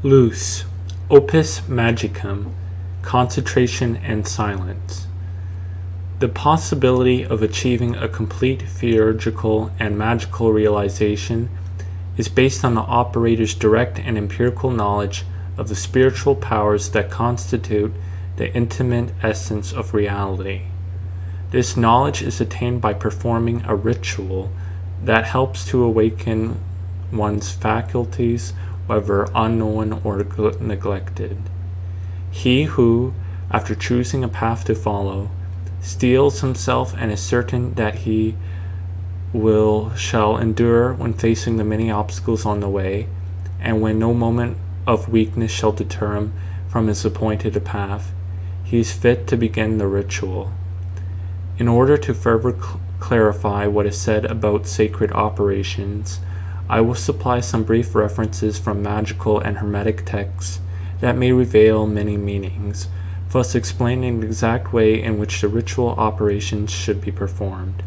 Luce, Opus Magicum, Concentration and Silence. The possibility of achieving a complete theurgical and magical realization is based on the operator's direct and empirical knowledge of the spiritual powers that constitute the intimate essence of reality. This knowledge is attained by performing a ritual that helps to awaken one's faculties, whether unknown or neglected. He who, after choosing a path to follow, steels himself and is certain that he shall endure when facing the many obstacles on the way, and when no moment of weakness shall deter him from his appointed path, he is fit to begin the ritual. In order to further clarify what is said about sacred operations, I will supply some brief references from magical and hermetic texts that may reveal many meanings, thus explaining the exact way in which the ritual operations should be performed.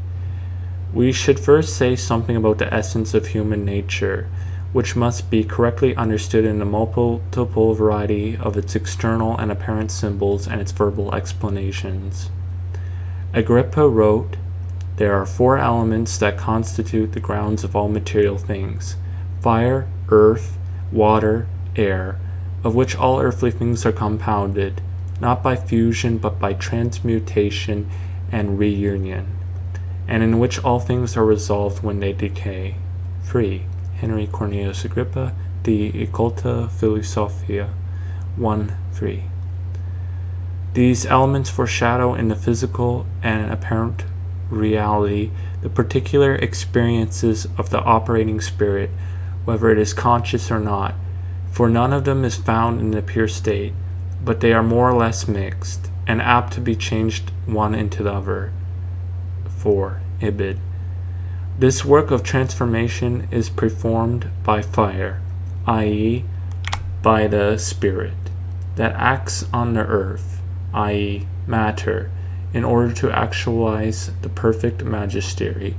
We should first say something about the essence of human nature, which must be correctly understood in the multiple variety of its external and apparent symbols and its verbal explanations. Agrippa wrote, "There are 4 elements that constitute the grounds of all material things: fire, earth, water, air, of which all earthly things are compounded, not by fusion but by transmutation and reunion, and in which all things are resolved when they decay." 3. Henry Cornelius Agrippa, De Occulta Philosophia 1:3. These elements foreshadow in the physical and apparent reality the particular experiences of the operating spirit, whether it is conscious or not, for none of them is found in the pure state, but they are more or less mixed, and apt to be changed one into the other. 4. Ibid. This work of transformation is performed by fire, i.e., by the spirit, that acts on the earth, i.e., matter, in order to actualize the perfect magistery,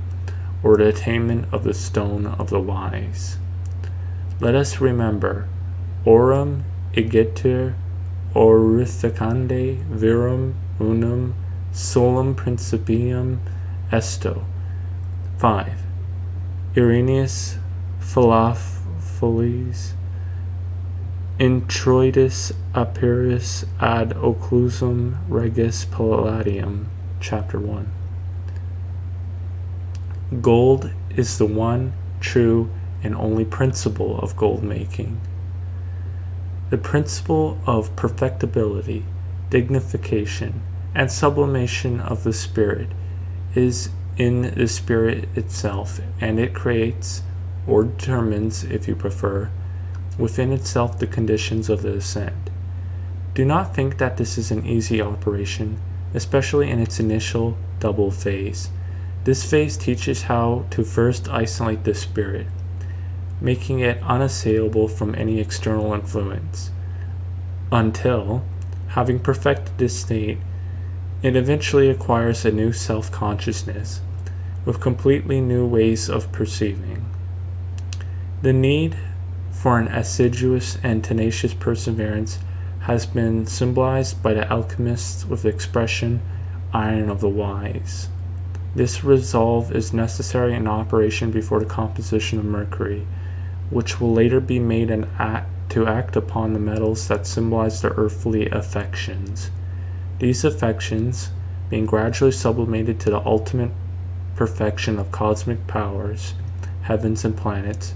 or the attainment of the stone of the wise. Let us remember, aurum igitur aurifecande virum unum solum principium esto. 5. Irenaeus Philophiles Introitus Aperis ad occlusum regis Palladium, Chapter 1. Gold is the one, true, and only principle of gold making. The principle of perfectibility, dignification, and sublimation of the spirit is in the spirit itself, and it creates, or determines, if you prefer, within itself the conditions of the ascent. Do not think that this is an easy operation, especially in its initial double phase. This phase teaches how to first isolate the spirit, making it unassailable from any external influence, until, having perfected this state, it eventually acquires a new self-consciousness, with completely new ways of perceiving. The need for an assiduous and tenacious perseverance has been symbolized by the alchemists with the expression iron of the wise. This resolve is necessary in operation before the composition of mercury, which will later be made to act upon the metals that symbolize the earthly affections. These affections, being gradually sublimated to the ultimate perfection of cosmic powers, heavens and planets,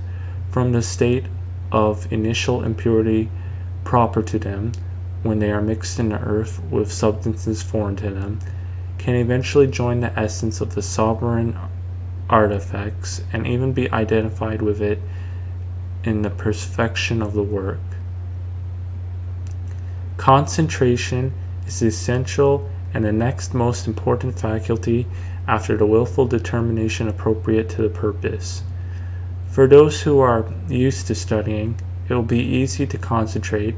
from the state of initial impurity proper to them, when they are mixed in the earth with substances foreign to them, can eventually join the essence of the sovereign artifacts, and even be identified with it in the perfection of the work. Concentration is essential and the next most important faculty after the willful determination appropriate to the purpose. For those who are used to studying, it will be easy to concentrate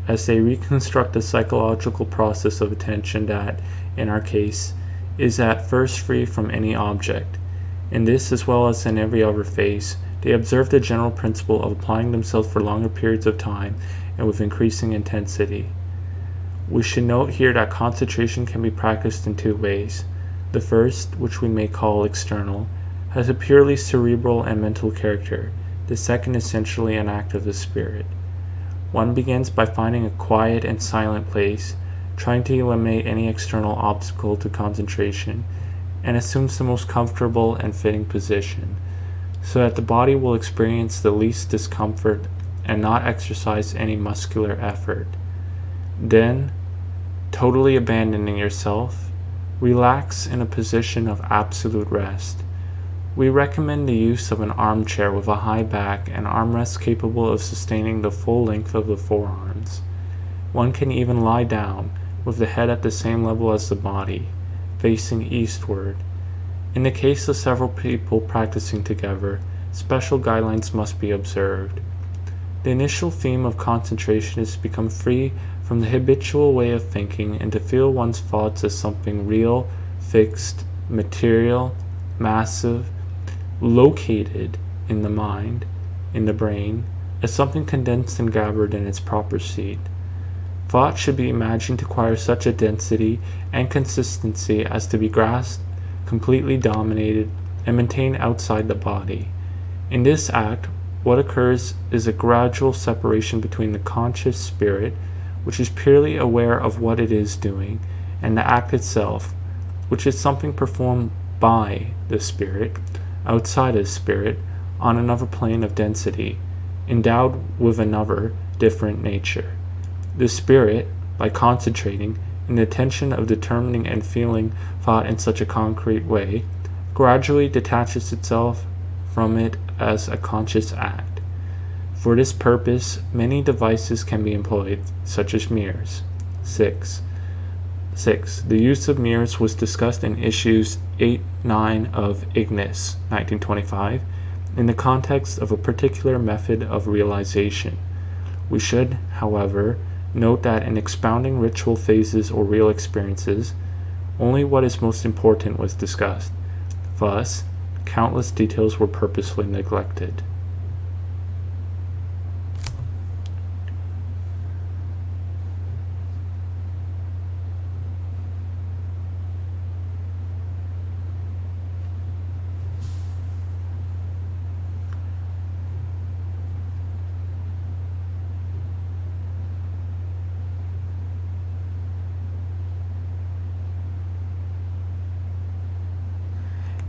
as they reconstruct the psychological process of attention that, in our case, is at first free from any object. In this, as well as in every other phase, they observe the general principle of applying themselves for longer periods of time and with increasing intensity. We should note here that concentration can be practiced in two ways. The first, which we may call external, has a purely cerebral and mental character. The second is essentially an act of the spirit. One begins by finding a quiet and silent place, trying to eliminate any external obstacle to concentration, and assumes the most comfortable and fitting position, so that the body will experience the least discomfort and not exercise any muscular effort. Then, totally abandoning yourself, relax in a position of absolute rest. We recommend the use of an armchair with a high back and armrests capable of sustaining the full length of the forearms. One can even lie down, with the head at the same level as the body, facing eastward. In the case of several people practicing together, special guidelines must be observed. The initial theme of concentration is to become free from the habitual way of thinking and to feel one's thoughts as something real, fixed, material, massive, located in the mind, in the brain, as something condensed and gathered in its proper seat. Thought should be imagined to acquire such a density and consistency as to be grasped, completely dominated, and maintained outside the body. In this act, what occurs is a gradual separation between the conscious spirit, which is purely aware of what it is doing, and the act itself, which is something performed by the spirit, outside of spirit, on another plane of density, endowed with another, different nature. The spirit, by concentrating, in the attention of determining and feeling thought in such a concrete way, gradually detaches itself from it as a conscious act. For this purpose, many devices can be employed, such as mirrors. 6. The use of mirrors was discussed in issues 8-9 of Ignis, 1925, in the context of a particular method of realization. We should, however, note that in expounding ritual phases or real experiences, only what is most important was discussed. Thus, countless details were purposely neglected.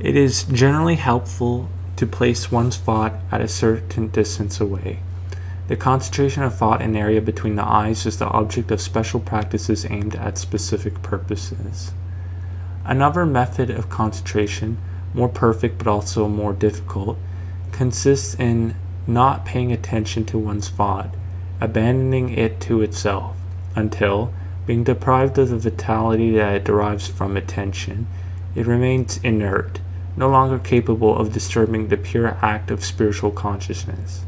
It is generally helpful to place one's thought at a certain distance away. The concentration of thought in an area between the eyes is the object of special practices aimed at specific purposes. Another method of concentration, more perfect but also more difficult, consists in not paying attention to one's thought, abandoning it to itself, until, being deprived of the vitality that it derives from attention, it remains inert, no longer capable of disturbing the pure act of spiritual consciousness.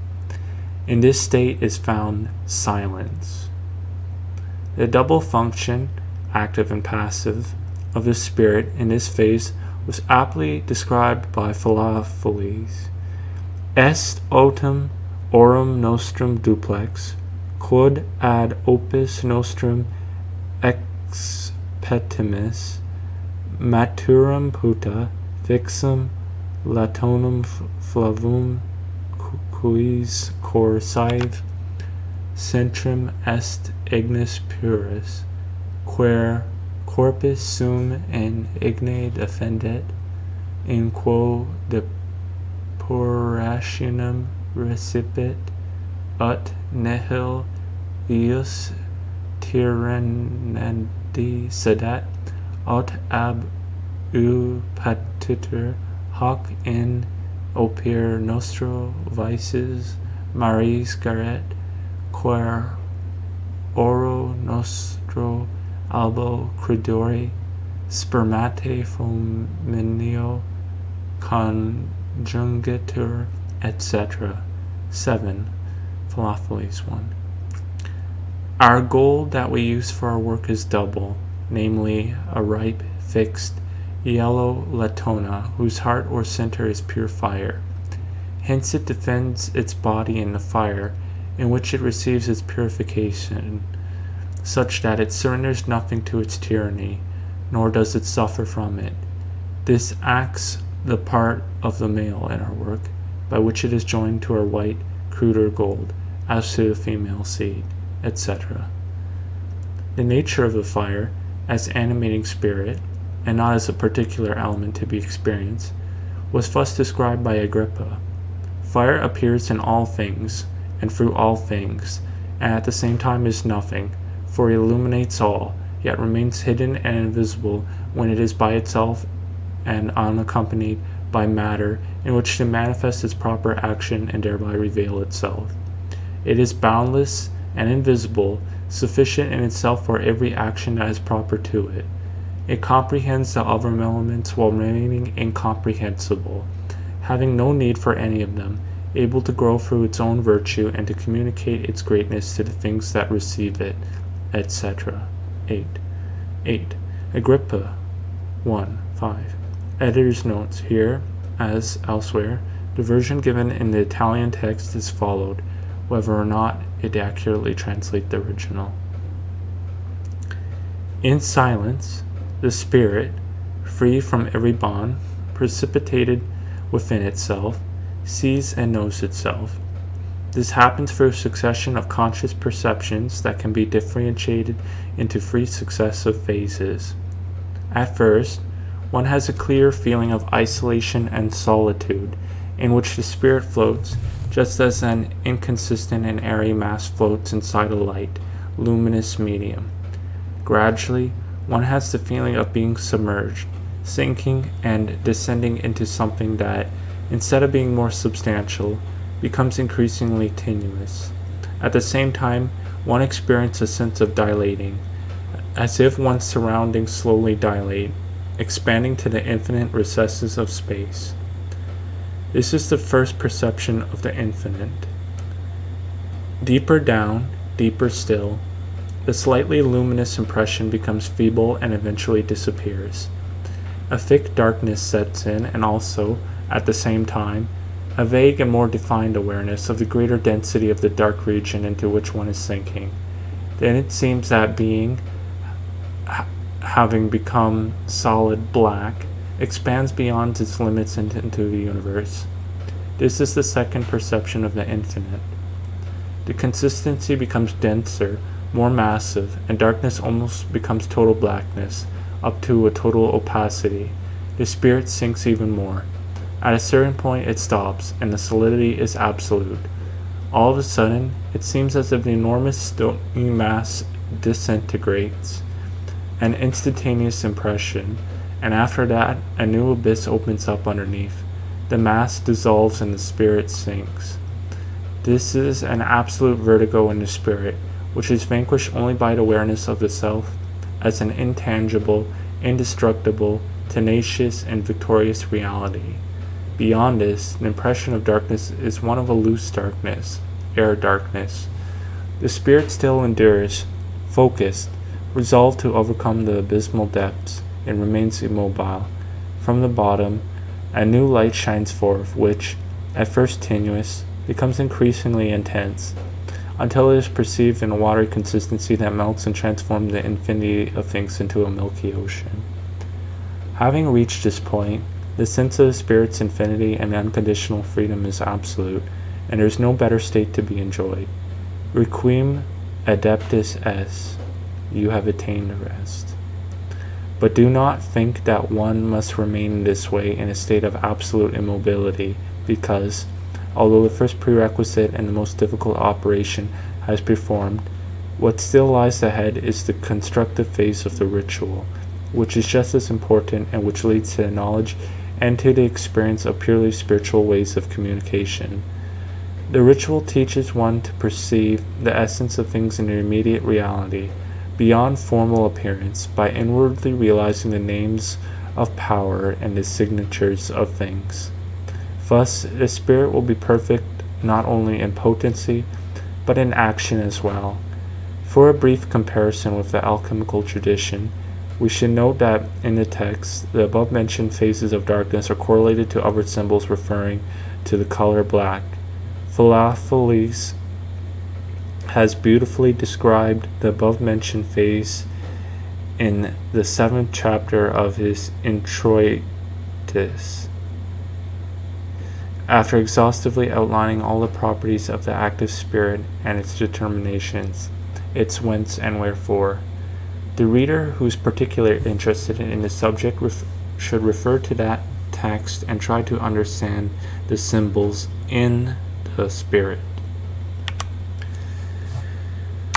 In this state is found silence. The double function, active and passive, of the spirit in this phase was aptly described by Philophiles. Est autem aurum nostrum duplex, quod ad opus nostrum expetimus, maturum puta, fixum latonum flavum quis cor saive centrum est ignis purus, quer corpus sum in igne defendet, in quo depurationem recipit, ut nihil ius tyrannendi sedet, aut ab patitur hoc in opere nostro vices maris garet, quer oro nostro albo credore spermate fulmineo conjungitur, etc. 7. Philophiles 1. Our goal that we use for our work is double, namely a ripe, fixed, yellow latona whose heart or center is pure fire. Hence it defends its body in the fire in which it receives its purification, such that it surrenders nothing to its tyranny, nor does it suffer from it. This acts the part of the male in our work, by which it is joined to our white, cruder gold, as to the female seed, etc. The nature of the fire, as animating spirit, and not as a particular element to be experienced, was thus described by Agrippa. Fire appears in all things, and through all things, and at the same time is nothing, for it illuminates all, yet remains hidden and invisible when it is by itself and unaccompanied by matter in which to manifest its proper action and thereby reveal itself. It is boundless and invisible, sufficient in itself for every action that is proper to it. It comprehends the other elements while remaining incomprehensible, having no need for any of them, able to grow through its own virtue and to communicate its greatness to the things that receive it, etc. 8. Agrippa 1:5. Editor's notes. Here, as elsewhere, the version given in the Italian text is followed, whether or not it accurately translates the original. In silence, the spirit, free from every bond, precipitated within itself, sees and knows itself. This happens through a succession of conscious perceptions that can be differentiated into three successive phases. At first, one has a clear feeling of isolation and solitude, in which the spirit floats, just as an inconsistent and airy mass floats inside a light, luminous medium. Gradually, one has the feeling of being submerged, sinking and descending into something that, instead of being more substantial, becomes increasingly tenuous. At the same time, one experiences a sense of dilating, as if one's surroundings slowly dilate, expanding to the infinite recesses of space. This is the first perception of the infinite. Deeper down, deeper still, the slightly luminous impression becomes feeble and eventually disappears. A thick darkness sets in, and also, at the same time, a vague and more defined awareness of the greater density of the dark region into which one is sinking. Then it seems that being, having become solid black, expands beyond its limits into the universe. This is the second perception of the infinite. The consistency becomes denser, more massive, and darkness almost becomes total blackness, up to a total opacity. The spirit sinks even more. At a certain point it stops, and the solidity is absolute. All of a sudden, it seems as if the enormous stony mass disintegrates, an instantaneous impression, and after that, a new abyss opens up underneath. The mass dissolves and the spirit sinks. This is an absolute vertigo in the spirit, which is vanquished only by the awareness of the self as an intangible, indestructible, tenacious, and victorious reality. Beyond this, the impression of darkness is one of a loose darkness, air darkness. The spirit still endures, focused, resolved to overcome the abysmal depths, and remains immobile. From the bottom, a new light shines forth, which, at first tenuous, becomes increasingly intense, until it is perceived in a watery consistency that melts and transforms the infinity of things into a milky ocean. Having reached this point, the sense of the spirit's infinity and unconditional freedom is absolute, and there is no better state to be enjoyed. Requiem adeptus es, you have attained rest. But do not think that one must remain this way in a state of absolute immobility, because, although the first prerequisite and the most difficult operation has performed, what still lies ahead is the constructive phase of the ritual, which is just as important and which leads to the knowledge and to the experience of purely spiritual ways of communication. The ritual teaches one to perceive the essence of things in their immediate reality, beyond formal appearance, by inwardly realizing the names of power and the signatures of things. Thus, the spirit will be perfect not only in potency, but in action as well. For a brief comparison with the alchemical tradition, we should note that in the text, the above-mentioned phases of darkness are correlated to other symbols referring to the color black. Philophiles has beautifully described the above-mentioned phase in the 7th chapter of his Introitus. After exhaustively outlining all the properties of the active spirit and its determinations, its whence and wherefore, the reader who is particularly interested in the subject should refer to that text and try to understand the symbols in the spirit.